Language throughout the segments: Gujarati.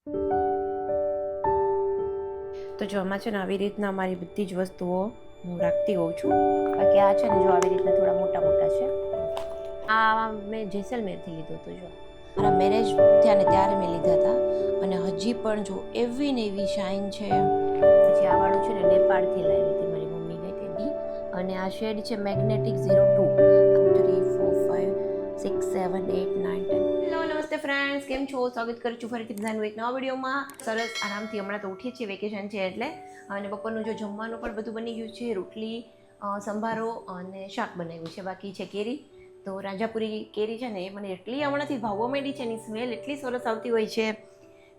તો જો આમાં છે ને આવી રીતના મારી બધી જ વસ્તુઓ હું રાખતી હોઉં છું. બાકી આ છે ને જો આવી રીતના થોડા મોટા મોટા છે. આ મેં જેસલમેરથી લીધો હતો. જો મારા મેરેજ થયા ને ત્યારે મેં લીધા હતા અને હજી પણ જો એવી ને એવી શાઇન છે. પછી આ વાળું છે ને નેપાળથી લાવી હતી, મારી મમ્મી ગઈ હતી. અને આ શેડ છે મેગ્નેટિક 02 3 4 5 6 7 8 9 10. હેલો નમસ્તે ફ્રેન્ડ્સ, કેમ છો? સ્વાગત કરું છું ફરીથી બધાનું એક નવા વિડીયોમાં. સરસ આરામથી હમણાં તો ઉઠીએ છીએ, વેકેશન છે એટલે. અને બપોરનું જો જમવાનું પણ બધું બની ગયું છે. રોટલી, સંભારો અને શાક બનાવ્યું છે. બાકી છે કેરી. તો રાજાપુરી કેરી છે ને એ મને એટલી હમણાંથી ભાવવા માંડી છે, એની સ્મેલ એટલી સરસ આવતી હોય છે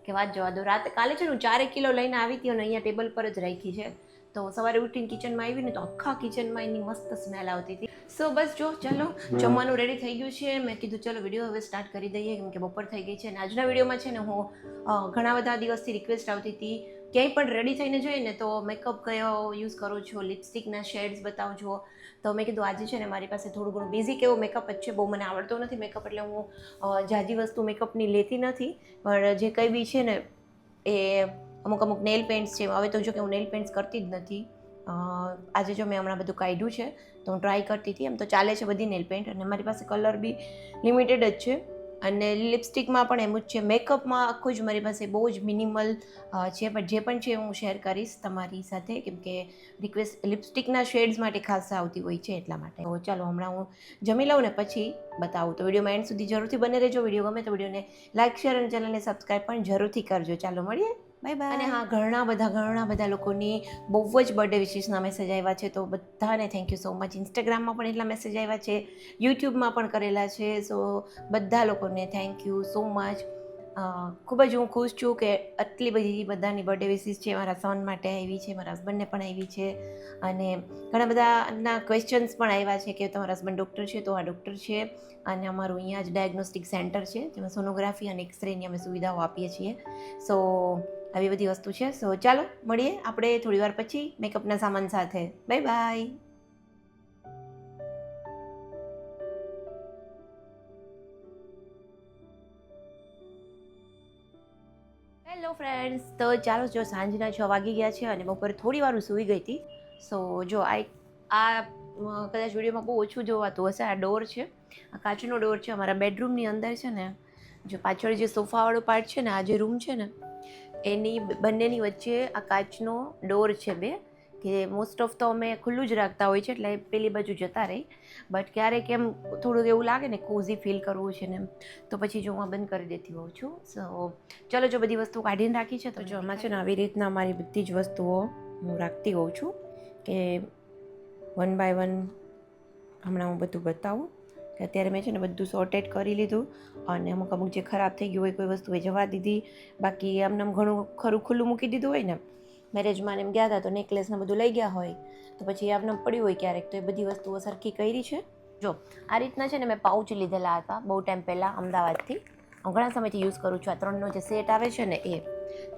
કે વાત જવા દો. કાલે છે ને હું 4 કિલો લઈને આવી હતી અને અહીંયા ટેબલ પર જ રાખી છે. તો સવારે ઉઠીને કિચનમાં આવી ને તો આખા કિચનમાં એની મસ્ત સ્મેલ આવતી હતી. સો બસ જો ચલો જમવાનું રેડી થઈ ગયું છે. મેં કીધું ચલો વિડીયો હવે સ્ટાર્ટ કરી દઈએ, કેમ કે બપોર થઈ ગઈ છે. અને આજના વિડીયોમાં છે ને હું ઘણા બધા દિવસથી રિક્વેસ્ટ આવતી હતી ક્યાંય પણ રેડી થઈને જોઈએ ને તો મેકઅપ કયો યુઝ કરું છો, લિપસ્ટિકના શેડ્સ બતાવજો. તો મેં કીધું આજે છે ને મારી પાસે થોડું ઘણું બેઝિક એવો મેકઅપ જ છે. બહુ મને આવડતો નથી મેકઅપ, એટલે હું જાજી વસ્તુ મેકઅપની લેતી નથી. પણ જે કંઈ બી છે ને એ અમુક નેલ પેન્ટ્સ છે. હવે તો જો કે હું નેલ પેન્ટ્સ કરતી જ નથી. આજે જો મેં હમણાં બધું કાઢ્યું છે તો હું ટ્રાય કરતી હતી. એમ તો ચાલે છે બધી નેલ પેન્ટ અને મારી પાસે કલર બી લિમિટેડ જ છે. અને લિપસ્ટિકમાં પણ એમ જ છે. મેકઅપમાં આખું જ મારી પાસે બહુ જ મિનિમલ છે. પણ જે પણ છે હું શેર કરીશ તમારી સાથે, કેમ કે રિક્વેસ્ટ લિપસ્ટિકના શેડ્સ માટે ખાસ આવતી હોય છે એટલા માટે. તો ચાલો હમણાં હું જમી લઉં ને પછી બતાવું. તો વિડીયોમાં એન્ડ સુધી જરૂરથી બને રહેજો. વિડીયો ગમે તો વિડીયોને લાઇક, શેર અને ચેનલને સબસ્ક્રાઈબ પણ જરૂરથી કરજો. ચાલો મળીએ, બાય બાય. અને હા, ઘણા બધા લોકોની બહુ જ બર્થડે વિશિસના મેસેજ આવ્યા છે. તો બધાને થેન્ક યુ સો મચ. ઇન્સ્ટાગ્રામમાં પણ એટલા મેસેજ આવ્યા છે, યુટ્યુબમાં પણ કરેલા છે. સો બધા લોકોને થેન્ક યુ સો મચ. ખૂબ જ હું ખુશ છું કે આટલી બધી બધાની બર્થડે વિશિસ છે. મારા સન માટે આવી છે, મારા હસબન્ડને પણ આવી છે. અને ઘણા બધાના ક્વેશ્ચન્સ પણ આવ્યા છે કે તમારા હસબન્ડ ડૉક્ટર છે, તો આ ડૉક્ટર છે. અને અમારું અહીંયા જ ડાયગ્નોસ્ટિક સેન્ટર છે, જેમાં સોનોગ્રાફી અને એક્સરેની અમે સુવિધાઓ આપીએ છીએ. સો આવી બધી વસ્તુ છે. સો ચાલો મળીએ આપણે થોડી વાર પછી મેકઅપના સામાન સાથે. Bye bye. હેલો ફ્રેન્ડ્સ, તો ચાલો જો સાંજના 6 વાગી ગયા છે અને બપોરે થોડી વાર સૂઈ ગઈ હતી. સો જો આ કદાચ વિડીયોમાં બહુ ઓછું જોવાતું હશે. આ ડોર છે, આ કાચનો ડોર છે. અમારા બેડરૂમની અંદર છે ને, જો પાછળ જે સોફાવાળો પાર્ટ છે ને, આ જે રૂમ છે ને એની બંનેની વચ્ચે આ કાચનો ડોર છે બે, કે મોસ્ટ ઓફ તો અમે ખુલ્લું જ રાખતા હોય છે, એટલે પેલી બાજુ જતા રહી. બટ ક્યારેક એમ થોડુંક એવું લાગે ને કોઝી ફીલ કરવું છે ને, તો પછી જો હું બંધ કરી દેતી હોઉં છું. સો ચલો જો બધી વસ્તુ કાઢીને રાખી છે. તો જો આમાં છે ને આવી રીતના મારી બધી જ વસ્તુઓ હું રાખતી હોઉં છું, કે 1 બાય 1 હમણાં હું બધું બતાવું. કે અત્યારે મેં છે ને બધું સોર્ટેડ કરી લીધું અને અમુક જે ખરાબ થઈ ગયું હોય કોઈ વસ્તુ એ જવા દીધી. બાકી આમને ઘણું ખરું ખુલ્લું મૂકી દીધું હોય ને, મેરેજમાં એમ ગયા હતા તો નેકલેસને બધું લઈ ગયા હોય તો પછી આમને પડ્યું હોય ક્યારેક, તો એ બધી વસ્તુઓ સરખી કરી છે. જો આ રીતના છે ને મેં પાઉચ લીધેલા હતા બહુ ટાઈમ પહેલાં અમદાવાદથી. ઘણા સમયથી યુઝ કરું છું. આ 3નો જે સેટ આવે છે ને એ.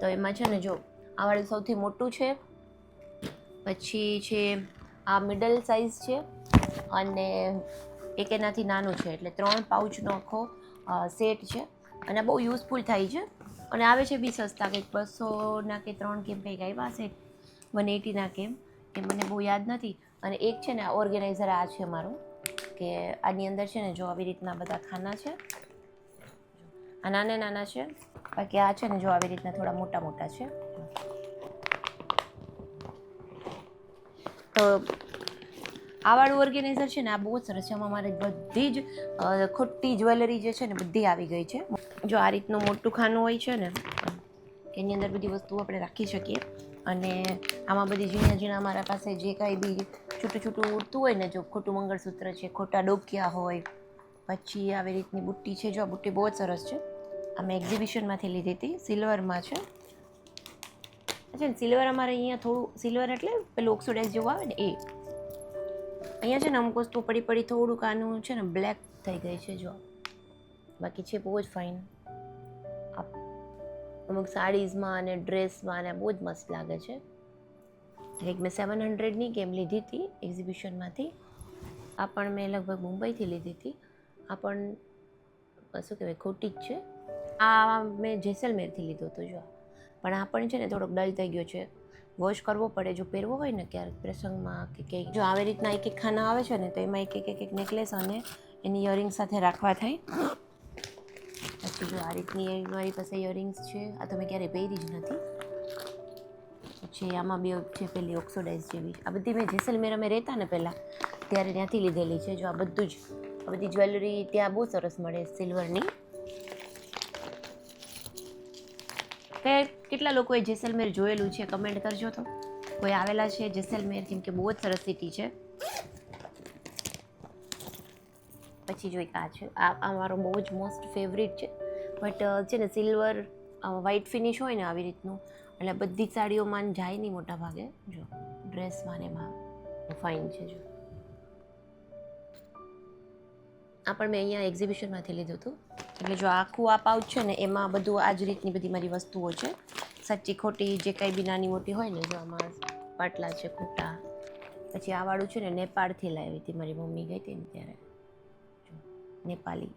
તો એમાં છે ને જો આ વાળું સૌથી મોટું છે, પછી છે આ મિડલ સાઇઝ છે અને એક એનાથી નાનું છે. એટલે 3 પાઉચનો આખો સેટ છે અને બહુ યુઝફુલ થાય છે. અને આવે છે બી સસ્તા, કંઈક 200ના કે 3 કેમ કંઈક આવ્યા હશે, 180ના કેમ, એ મને બહુ યાદ નથી. અને એક છે ને ઓર્ગેનાઇઝર આ છે મારું, કે આની અંદર છે ને જો આવી રીતના બધા ખાના છે. આ નાના છે, બાકી આ છે ને જો આવી રીતના થોડા મોટા મોટા છે. તો આ વાળું ઓર્ગેનાઇઝર છે ને આ બહુ સરસ છે. આમાં મારે બધી જ ખોટી જ્વેલરી જે છે ને બધી આવી ગઈ છે. જો આ રીતનું મોટું ખાનું હોય છે ને, એની અંદર બધી વસ્તુઓ આપણે રાખી શકીએ. અને આમાં બધી ઝીણા મારા પાસે જે કાંઈ બી છૂટું ઉડતું હોય ને, જો ખોટું મંગળસૂત્ર છે, ખોટા ડોકિયા હોય, પછી આવી રીતની બુટ્ટી છે. જો આ બુટ્ટી બહુ જ સરસ છે. અમે એક્ઝિબિશનમાંથી લીધી હતી, સિલ્વરમાં છે. અચ્છા ને સિલ્વર અમારે અહીંયા થોડું, સિલ્વર એટલે પેલું ઓક્સિડાઇઝ જેવું આવે ને એ. અહીંયા છે ને અમુક વસ્તુ પડી થોડુંક આનું છે ને બ્લેક થઈ ગઈ છે. જો બાકી છે બહુ જ ફાઇન. અમુક સાડીઝમાં અને ડ્રેસમાં અને બહુ જ મસ્ત લાગે છે. એક મેં 700ની કેમ લીધી હતી એક્ઝિબિશનમાંથી. આ પણ મેં લગભગ મુંબઈથી લીધી હતી. આ પણ શું કહેવાય ખોટી જ છે. આ મેં જેસલમેરથી લીધો હતો જો, પણ આ પણ છે ને થોડોક ડલ થઈ ગયો છે, વોશ કરવો પડે જો પહેરવો હોય ને ક્યારેક પ્રસંગમાં કે કંઈક. જો આવી રીતના એક ખાના આવે છે ને તો એમાં એક નેકલેસ અને એની ઇયરિંગ સાથે રાખવા થાય. પછી જો આ રીતની મારી પાસે ઇયરિંગ્સ છે, આ તો મેં ક્યારેય પહેરી જ નથી. પછી આમાં બે છે પેલી ઓક્સોડાઇઝ જેવી, આ બધી મેં જેસલમેર અમે રહેતા ને પહેલાં ત્યારે ત્યાંથી લીધેલી છે. જો આ બધું જ, આ બધી જ્વેલરી ત્યાં બહુ સરસ મળે સિલ્વરની. કેટલા લોકોએ જેસલમેર જોયેલું છે કમેન્ટ કરજો તો, કોઈ આવેલા છે જેસલમેર, કેમ કે બહુ જ સરસ સિટી છે. પછી જો એક આ છે, આ મારો બહુ જ મોસ્ટ ફેવરિટ છે, બટ છે ને સિલ્વર વ્હાઇટ ફિનિશ હોય ને આવી રીતનું, એટલે બધી જ સાડીઓમાં જાય નહીં મોટા ભાગે. જો ડ્રેસમાં ને એમાં ફાઇન છે. જો આ પણ મેં અહીંયા એક્ઝિબિશનમાંથી લીધું હતું. એટલે જો આખું આ પાઉચ છે ને એમાં બધું આ જ રીતની બધી મારી વસ્તુઓ છે, સાચી ખોટી જે કંઈ બી નાની મોટી હોય ને. જો આમાં પાટલા છે ખોટા. પછી આ વાળું છે ને નેપાળથી લાવી હતી, મારી મમ્મી ગઈ હતી ને ત્યારે. નેપાળી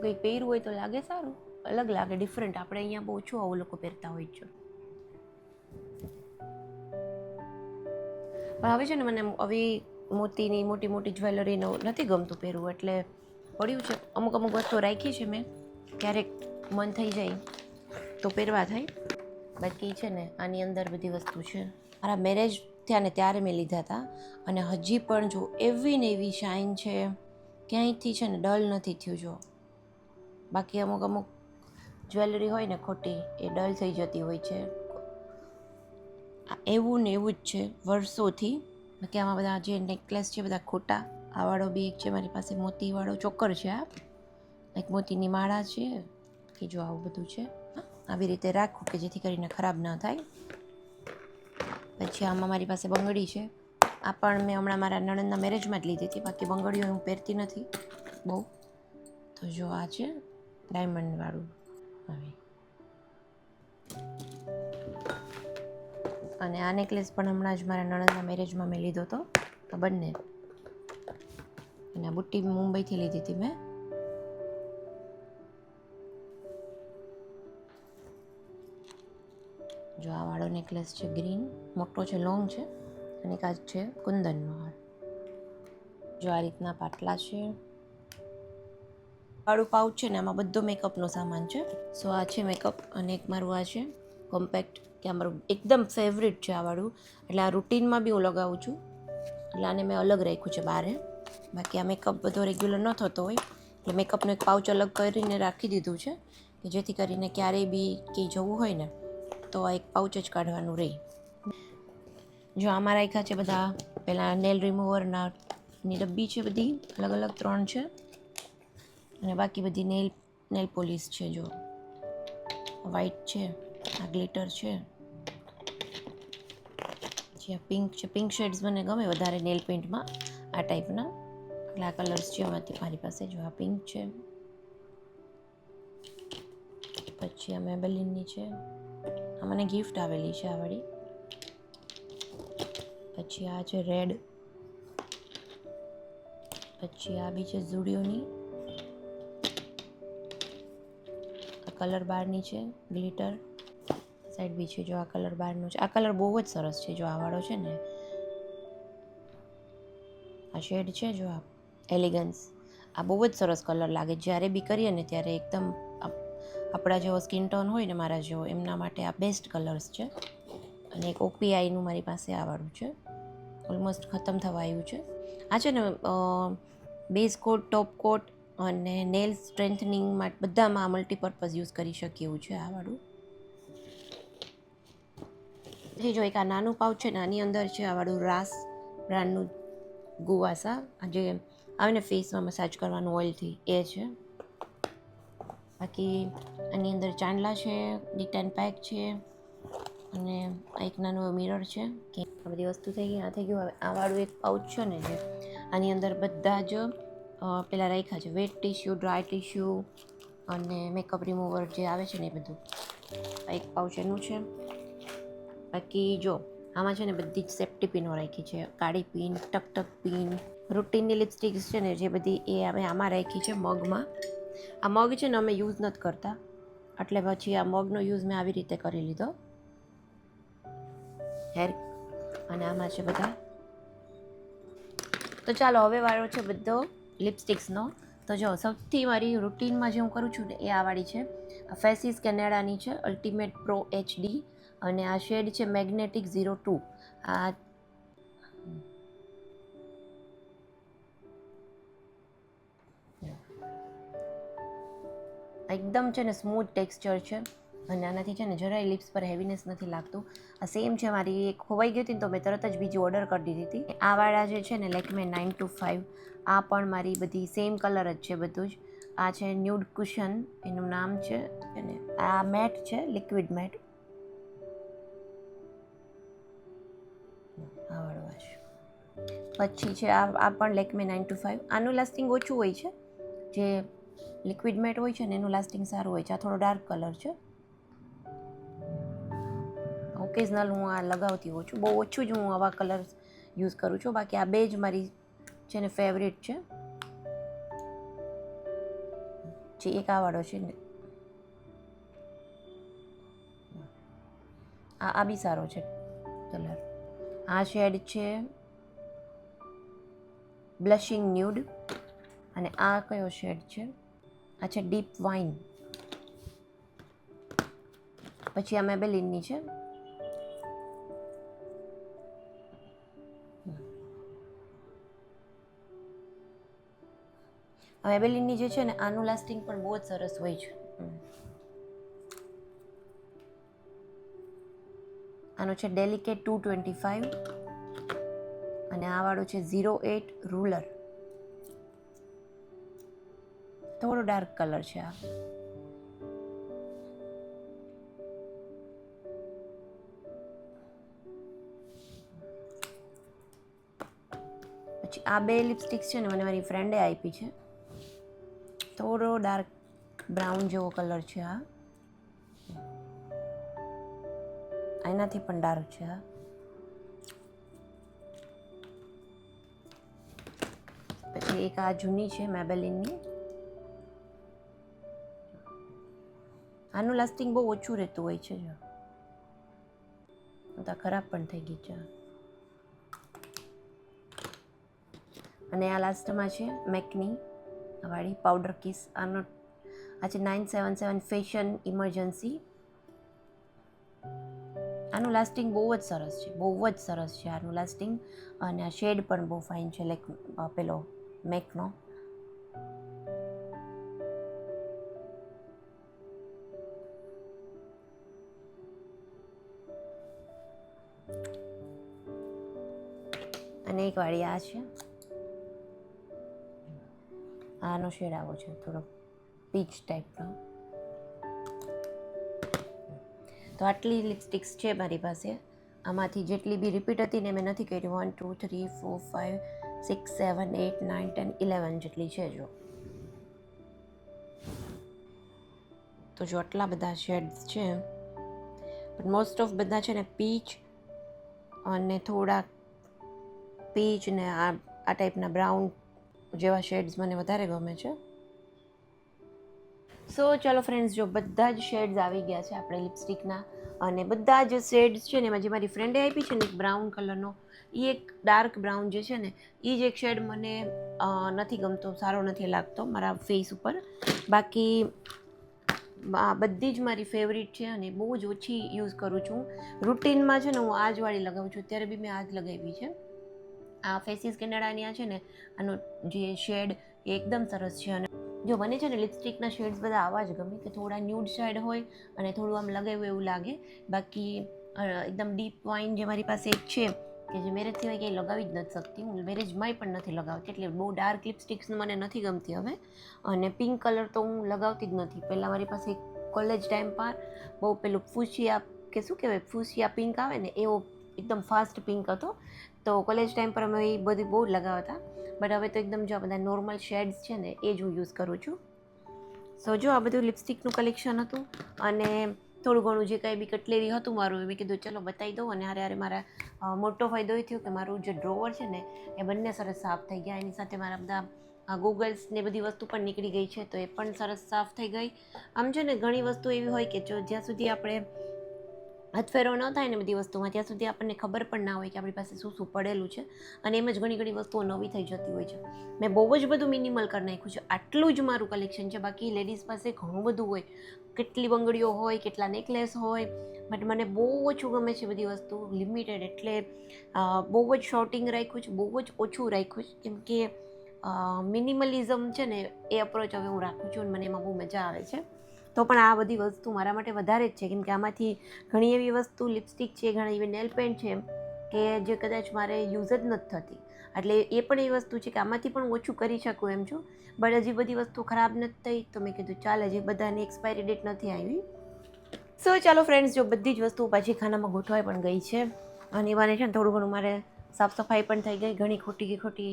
કંઈક પહેરવું હોય તો લાગે સારું, અલગ લાગે, ડિફરન્ટ. આપણે અહીંયા બહુ ઓછું આવું લોકો પહેરતા હોય છે. પણ હવે છે ને મને આવી મોતીની મોટી મોટી જ્વેલરીનું નથી ગમતું પહેરવું, એટલે પડ્યું છે. અમુક વસ્તુ રાખી છે મેં, ક્યારેક મન થઈ જાય તો પહેરવા થાય. બાકી છે ને આની અંદર બધી વસ્તુ છે. મારા મેરેજ થયા ને ત્યારે મેં લીધા હતા, અને હજી પણ જો એવી ને એવી શાઇન છે, ક્યાંયથી છે ને ડલ નથી થયું. જો બાકી અમુક જ્વેલરી હોય ને ખોટી, એ ડલ થઈ જતી હોય છે. એવું ને એવું જ છે વર્ષોથી. બાકી આમાં બધા જે નેકલેસ છે બધા ખોટા. આ વાળો બી એક છે મારી પાસે, મોતીવાળો ચોકર છે. આ એક મોતીની માળા છે કે જો આવું બધું છે. આવી રીતે રાખું કે જેથી કરીને ખરાબ ના થાય. પછી આમાં મારી પાસે બંગડી છે, આ પણ મેં હમણાં મારા નણંદના મેરેજમાં જ લીધી હતી. બાકી બંગડીઓ હું પહેરતી નથી બહુ. તો જો આ છે ડાયમંડવાળું. હવે અને આ નેકલેસ પણ હમણાં જ મારા નણંદના મેરેજમાં મેં લીધો હતો, આ બંને. અને આ બુટ્ટી મુંબઈથી લીધી હતી મેં. જો આ વાળો નેકલેસ છે ગ્રીન, મોટો છે, લોંગ છે, અને એક આ છે કુંદનનો હાર. જો આ રીતના પાટલા છે. વાળું પાઉચ છે ને આમાં બધો મેકઅપનો સામાન છે. સો આ છે મેકઅપ, અને એક મારું આ છે કોમ્પેક્ટ, કે આ મારું એકદમ ફેવરિટ છે આ વાળું. એટલે આ રૂટીનમાં બી હું લગાવું છું, એટલે આને મેં અલગ રાખ્યું છે બારે. બાકી આ મેકઅપ બધો રેગ્યુલર ન થતો હોય, એટલે મેકઅપનું એક પાઉચ અલગ કરીને રાખી દીધું છે, કે જેથી કરીને ક્યારેય બી ક્યાંય જવું હોય ને તો આ એક પાઉચ જ કાઢવાનું રહે. જો આમાં રાખ્યા છે બધા પેલા નેલ રિમૂવરના ની ડબ્બી છે, બધી અલગ અલગ 3 છે. અને બાકી બધી નેલ પોલિશ છે. જો વ્હાઈટ છે, આ ગ્લિટર છે, જે પિંક છે. પિંક શેડ્સ મને ગમે વધારે નેલ પેન્ટમાં, આ ટાઈપના. એટલે આ કલર્સ છે મારી પાસે. જો આ પિંક છે, પછી આ મેબેલિનની છે, આ મને ગિફ્ટ આવેલી છે આ વાળી. પછી આ છે રેડ. પછી આ બી છે ઝુડિયોની, આ કલર બારની છે ગ્લિટર. સાઈડ બી છે જો આ કલર બારનો છે. આ કલર બહુ જ સરસ છે. જો આ વાળો છે ને, આ શેડ છે જો આ એલિગન્સ, આ બહુ જ સરસ કલર લાગે. જ્યારે બી કરીએ ને ત્યારે એકદમ આપણા જેવો સ્કિન ટોન હોય ને, મારા જેવો, એમના માટે આ બેસ્ટ કલર્સ છે. અને એક ઓપીઆઈનું મારી પાસે આવવાનું છે, ઓલમોસ્ટ ખતમ થવા આવ્યું છે. આ છે ને બેઝ કોટ, ટોપ કોટ અને નેલ સ્ટ્રેન્થનિંગ માટે બધામાં મલ્ટીપર્પઝ યુઝ કરી શકીએ એવું છે આ વાળું. પછી જો એક આ નાનું પાઉચ છે ને, આની અંદર છે આ વાળું રાસ બ્રાન્ડનું ગુવાસા, આ જે આવે ને ફેસમાં મસાજ કરવાનું ઓઇલથી, એ છે. બાકી આની અંદર ચાંદલા છે, ડિટેન પેક છે, અને આ એક નાનું મિરર છે. કે આ બધી વસ્તુ થઈ ગઈ. આ થઈ ગયું. હવે આ વાળું એક પાઉચ છે ને, જે આની અંદર બધા જ પેલા રાખ્યા છે, વેટ ટિશ્યુ, ડ્રાય ટિશ્યુ અને મેકઅપ રિમૂવર જે આવે છે ને એ બધું. આ એક પાઉચ એનું છે. બાકી જો આમાં છે ને બધી જ સેફ્ટી પિનો રાખી છે, કાળી પિન, ટક પિન, રૂટીનની લિપસ્ટિક્સ છે ને જે બધી એ અમે આમાં રાખી છે મગમાં. આ મગ છે ને અમે યુઝ નથી કરતા, એટલે પછી આ મગનો યુઝ મેં આવી રીતે કરી લીધો. હેર અને આમાં છે બધા. તો ચાલો હવે વાળો છે બધો લિપસ્ટિક્સનો. તો જો સૌથી મારી રૂટીનમાં જે હું કરું છું ને એ આ વાળી છે. આ ફેસીસ કેનેડાની છે, અલ્ટિમેટ પ્રો HD, અને આ શેડ છે મેગ્નેટિક 02. આ એકદમ છે ને સ્મૂથ ટેક્સચર છે, અને આનાથી છે ને જરાય લિપ્સ પર હેવીનેસ નથી લાગતું. આ સેમ છે, મારી એક ખોવાઈ ગઈ હતી ને તો મેં તરત જ બીજી ઓર્ડર કરી દીધી હતી. આ વાળા જે છે ને લેકમે 925, આ પણ મારી બધી સેમ કલર જ છે બધું જ. આ છે ન્યૂડ કુશન, એનું નામ છે, અને આ મેટ છે, લિક્વિડ મેટ. આ વાળો છે. પછી છે આ પણ લેકમે 925. આનું લાસ્ટિંગ ઓછું હોય છે, જે લિક્વિડ મેટ હોય છે ને એનું લાસ્ટિંગ સારું હોય છે. આ થોડો ડાર્ક કલર છે. ઓકેઝનલ હું આ લગાવતી હોઉં છું, બહુ ઓછું જ હું આવા કલર યુઝ કરું છું. બાકી આ બે જ મારી છે ને ફેવરેટ છે. જે એક આ વાળો છે ને, આ બી સારો છે કલર. આ શેડ છે બ્લશિંગ ન્યૂડ, અને આ કયો શેડ છે? આ છે ડીપ વાઇન. પછી આ મેબેલિનની છે. મેબેલિનની જે છે ને આનું લાસ્ટિંગ પણ બહુ જ સરસ હોય છે. આનો છે ડેલિકેટ 225, અને આ વાળો છે 08 રૂલર. થોડો ડાર્ક કલર છે આ. પછી આ બે લિપસ્ટિક્સ છે ને મને મારી ફ્રેન્ડે આપી છે. થોડો ડાર્ક બ્રાઉન જેવો કલર છે આ. એનાથી પણ ડાર્ક છે આ. પછી એક આ જૂની છે મેબેલિનની. આનું લાસ્ટિંગ બહુ ઓછું રહેતું હોય છે. જો તો ખરાબ પણ થઈ ગઈ છે. અને આ લાસ્ટમાં છે મેકની વાળી પાવડર કિસ. આ છે 977 ફેશન ઇમરજન્સી. આનું લાસ્ટિંગ બહુ જ સરસ છે, બહુ જ સરસ છે આનું લાસ્ટિંગ. અને આ શેડ પણ બહુ ફાઇન છે, લાઈક પેલો મેકનો. અને એક વાળી આ છે. આનો શેડ આવો છે, થોડો પીચ ટાઈપનો. તો આટલી લિપસ્ટિક્સ છે મારી પાસે. આમાંથી જેટલી બી રિપીટ હતી ને મેં નથી કરી. 1 2 3 4 5 6 7 8 9 10 11 જેટલી છે. જો તો જો આટલા બધા શેડ્સ છે, પણ મોસ્ટ ઓફ બધા છે ને પીચ અને થોડા પીચ ને આ ટાઈપના બ્રાઉન જેવા શેડ્સ મને વધારે ગમે છે. સો ચાલો ફ્રેન્ડ્સ, જો બધા જ શેડ્સ આવી ગયા છે આપણે લિપસ્ટિકના, અને બધા જ શેડ્સ છે ને એમાં જે મારી ફ્રેન્ડે આપી છે ને એક બ્રાઉન કલરનો, એ એક ડાર્ક બ્રાઉન જે છે ને એ જ એક શેડ મને નથી ગમતો, સારો નથી લાગતો મારા ફેસ ઉપર. બાકી બધી જ મારી ફેવરિટ છે અને બહુ જ ઓછી યુઝ કરું છું. રૂટીનમાં છે ને હું આ જ વાળી લગાવું છું. અત્યારે બી મેં આ જ લગાવી છે. આ ફેસીસ કેનેડાની આ છે ને, આનો જે શેડ એ એકદમ સરસ છે. અને જો મને છે ને લિપસ્ટિકના શેડ્સ બધા આવા જ ગમે, કે થોડા ન્યૂડ શેડ હોય અને થોડું આમ લગાવ્યું એવું લાગે. બાકી એકદમ ડીપ વાઇન જે મારી પાસે એક છે, કે જે મેરેજ સિવાય કંઈ લગાવી જ નથી શકતી, હું મેરેજમાંય પણ નથી લગાવતી. એટલે બહુ ડાર્ક લિપસ્ટિક્સ મને નથી ગમતી હવે. અને પિંક કલર તો હું લગાવતી જ નથી. પહેલાં મારી પાસે કોલેજ ટાઈમ પર બહુ પેલું ફૂશિયા, કે શું કહેવાય, ફૂશિયા પિંક આવે ને, એવો એકદમ ફાસ્ટ પિંક હતો. તો કોલેજ ટાઈમ પર અમે એ બધી બહુ લગાવતા. બટ હવે તો એકદમ જો આ બધા નોર્મલ શેડ્સ છે ને એ જ હું યુઝ કરું છું. સો જો આ બધું લિપસ્ટિકનું કલેક્શન હતું. અને થોડું ઘણું જે કાંઈ બી કટલેરી હતું મારું એ મેં કીધું ચલો બતાવી દઉં. અને હારે મારા મોટો ફાયદો એ થયો કે મારું જે ડ્રોવર છે ને એ બંને સરસ સાફ થઈ ગયા. એની સાથે મારા બધા ગૂગલ્સ ને બધી વસ્તુ પણ નીકળી ગઈ છે, તો એ પણ સરસ સાફ થઈ ગઈ. આમ છે ને ઘણી વસ્તુ એવી હોય કે જો જ્યાં સુધી આપણે હાથફેરો ન થાય ને બધી વસ્તુમાં, ત્યાં સુધી આપણને ખબર પણ ના હોય કે આપણી પાસે શું શું પડેલું છે. અને એમ જ ઘણી વસ્તુઓ નવી થઈ જતી હોય છે. મેં બહુ જ બધું મિનિમલ કરી નાખ્યું છે. આટલું જ મારું કલેક્શન છે. બાકી લેડીઝ પાસે ઘણું બધું હોય, કેટલી બંગડીઓ હોય, કેટલા નેકલેસ હોય, બટ મને બહુ ઓછું ગમે છે બધી વસ્તુ લિમિટેડ. એટલે બહુ જ શોર્ટિંગ રાખ્યું છે, બહુ જ ઓછું રાખ્યું છે. કેમ કે મિનિમલિઝમ છે ને એ અપ્રોચ હવે હું રાખું છું અને મને એમાં બહુ મજા આવે છે. તો પણ આ બધી વસ્તુ મારા માટે વધારે જ છે, કેમ કે આમાંથી ઘણી એવી વસ્તુ લિપસ્ટિક છે, ઘણી એવી નેલ પેન્ટ છે કે જે કદાચ મારે યુઝ જ નથી થતી. એટલે એ પણ એવી વસ્તુ છે કે આમાંથી પણ ઓછું કરી શકું એમ છું. બટ હજી બધી વસ્તુ ખરાબ નથી થઈ, તો મેં કીધું ચાલ, હજી બધાની એક્સપાયરી ડેટ નથી આવી. સો ચાલો ફ્રેન્ડ્સ, જો બધી જ વસ્તુ પાછી ખાનામાં ગોઠવાઈ પણ ગઈ છે. અને એવાને છે ને થોડું ઘણું મારે સાફ સફાઈ પણ થઈ ગઈ. ઘણી ખોટી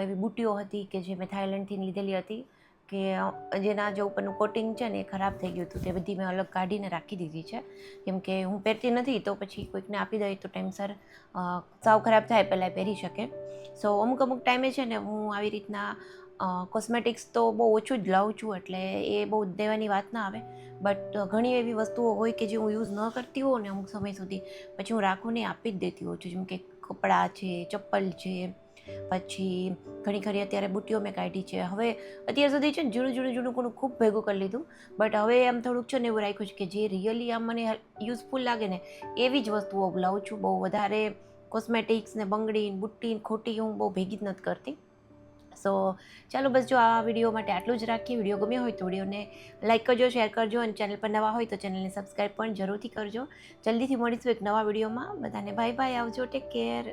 એવી બુટીઓ હતી કે જે મેં થાઈલેન્ડથી લીધેલી હતી, કે જેના જે ઉપરનું કોટિંગ છે ને એ ખરાબ થઈ ગયું હતું. તે બધી મેં અલગ કાઢીને રાખી દીધી છે, કેમ કે હું પહેરતી નથી, તો પછી કોઈકને આપી દઈએ તો ટાઈમસર સાવ ખરાબ થાય પહેલાં પહેરી શકે. સો અમુક ટાઈમે છે ને હું આવી રીતના કોસ્મેટિક્સ તો બહુ ઓછું જ લાવું છું, એટલે એ બહુ દેવાની વાત ના આવે. બટ ઘણી એવી વસ્તુઓ હોય કે જે હું યુઝ ન કરતી હોઉં ને અમુક સમય સુધી, પછી હું રાખું ને આપી જ દેતી હોઉં છું. જેમ કે કપડાં છે, ચપ્પલ છે, પછી ઘણી ખરી અત્યારે બુટીઓ મેં કાઢી છે. હવે અત્યાર સુધી છે ને જૂનું કોનું ખૂબ ભેગું કરી લીધું, બટ હવે આમ થોડુંક છે ને એવું રાખ્યું છે કે જે રિયલી આમ મને યુઝફુલ લાગે ને એવી જ વસ્તુઓ લાવું છું. બહુ વધારે કોસ્મેટિક્સ ને બંગડી બુટ્ટી ખોટી હું બહુ ભેગી જ નથી કરતી. સો ચાલો બસ, જો આ વિડીયો માટે આટલું જ રાખીએ. વિડીયો ગમ્યો હોય તો વિડીયોને લાઇક કરજો, શેર કરજો, અને ચેનલ પર નવા હોય તો ચેનલને સબસ્ક્રાઈબ પણ જરૂરથી કરજો. જલ્દીથી મળીશું એક નવા વિડીયોમાં. બધાને બાય બાય, આવજો, ટેક કેર.